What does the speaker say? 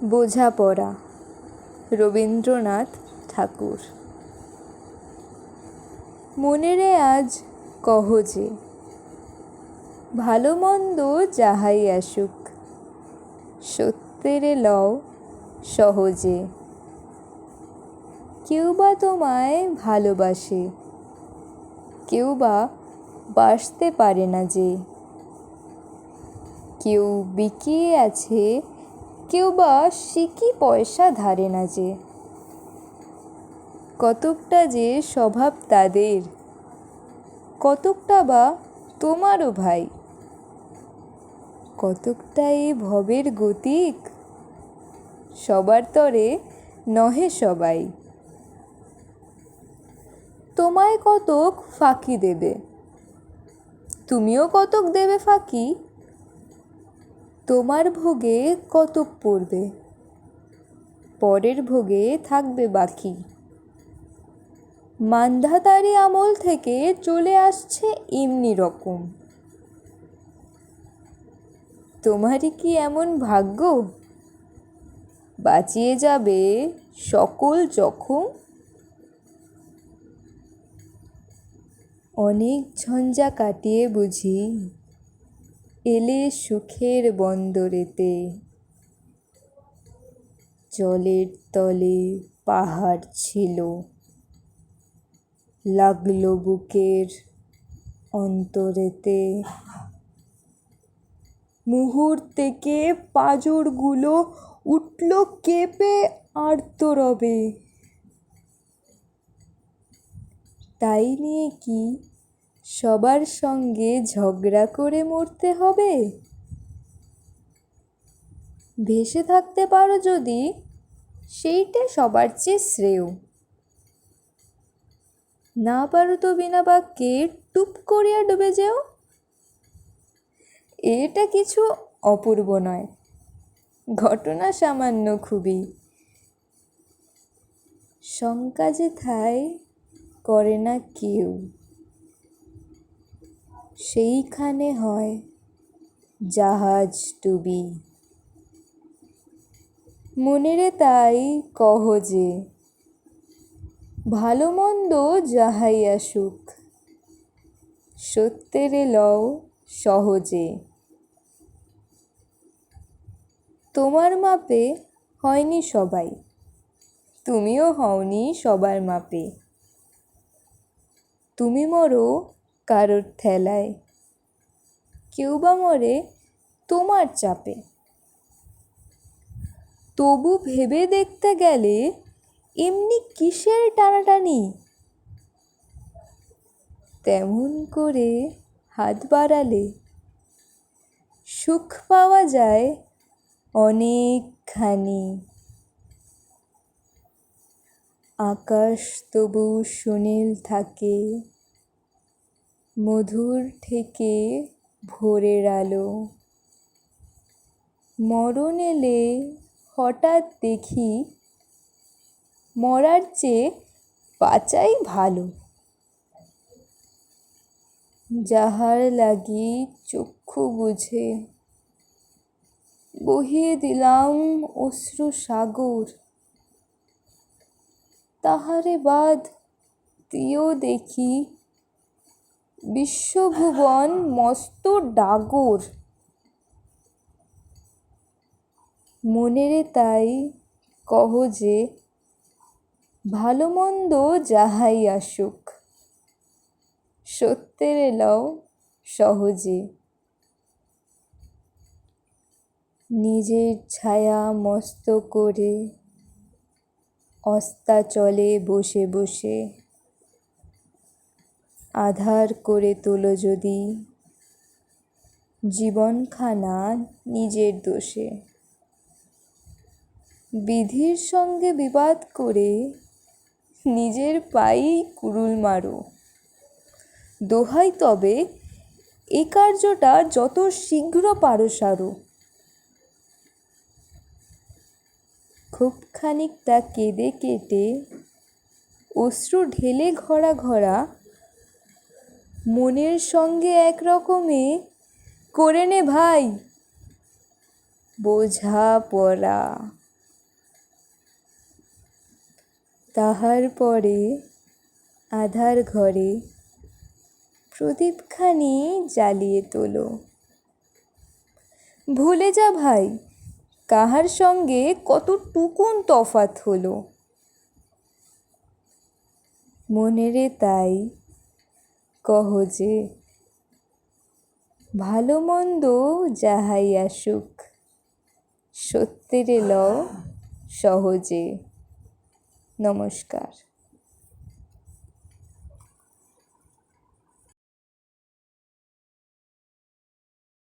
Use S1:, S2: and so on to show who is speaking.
S1: বোঝাপড়া রবীন্দ্রনাথ ঠাকুর। মনেরে আজ কহ যে, ভালো মন্দ যাহাই আসুক, সত্যেরে লও সহজে। কেউ বা তোমায় ভালোবাসে, কেউ বা বাসতে পারে না যে। কেউ বিকিয়ে আছে, কেউ বা সিকি পয়সা ধারে না যে। কতকটা যে স্বভাব তাদের, কতকটা বা তোমারও ভাই। কতকটা এ ভবের গতিক, সবার তরে নহে সবাই। তোমায় কতক ফাঁকি দেবে, তুমিও কতক দেবে ফাঁকি। তোমার ভোগে কতক পড়বে, পরের ভোগে থাকবে বাকি। মান্ধাতারি আমল থেকে চলে আসছে এমনি রকম। তোমারই কি এমন ভাগ্য, বাঁচিয়ে যাবে সকল জখম। অনেক ঝঞ্ঝা কাটিয়ে বুঝি এলে সুখের বন্দরেতে। জলের তলে পাহাড় ছিল, লাগলো বুকের অন্তরেতে। মুহূর্তেকে পাঁজরগুলো উঠল কেঁপে আর্তরবে। তাই নিয়ে কি সবার সঙ্গে ঝগড়া করে মরতে হবে? ভেসে থাকতে পারো যদি, সেইটে সবার চেয়ে শ্রেয়। না পারো তো বিনা বাক্যে টুপ করিয়া ডুবে যেও। এটা কিছু অপূর্ব নয়, ঘটনা সামান্য খুবই। শঙ্কা যে ঠাই করে না কেউ, সেইখানে হয় জাহাজ ডুবি। মনেরে তাই কহ যে, ভালো মন্দ যাহাই আসুক, সত্যেরে লও সহজে। তোমার মাপে হয়নি সবাই, তুমিও হওনি সবার মাপে। তুমি মরো কারোর ঠেলায়, কেউ বা মরে তোমার চাপে। তবু ভেবে দেখতে গেলে এমনি কিসের টানাটানি। তেমন করে হাত বাড়ালে সুখ পাওয়া যায় অনেকখানি। আকাশ তবু সুনীল থাকে, মধুর ঠেকে ভোরের আলো। মরণ এলে হঠাৎ দেখি, মরার চেয়ে বাঁচাই ভালো। যাহার লাগি চক্ষু বুজে বহিয়ে দিলাম অশ্রু সাগর। তাহারে বাদ দিও দেখি, বিশ্বভুবন মস্ত ডাগর। মনেরে তাই কহ যে, ভালো মন্দ যাহাই আসুক, সত্যেরে লও সহজে। নিজের ছায়া মস্ত করে অস্তাচলে বসে বসে, আঁধার করে তোলো যদি জীবনখানা নিজের দোষে। বিধির সঙ্গে বিবাদ করে নিজের পায়েই কুড়ুল মারো। দোহাই তবে এ কার্যটা যত শীঘ্র পারো সারো। খুব খানিকটা কেঁদে কেটে অশ্রু ঢেলে ঘরা ঘরা, মনের সঙ্গে একরকমে করে নে ভাই বোঝাপড়া। তাহার পরে আধার ঘরে প্রদীপখানি জ্বালিয়ে তোলো। ভুলে যা ভাই, কাহার সঙ্গে কতটুকুন তফাৎ হলো। মনেরে তাই কহ যে, ভালো মন্দ যাহাই আসুক, সত্যেরে লও সহজে। নমস্কার।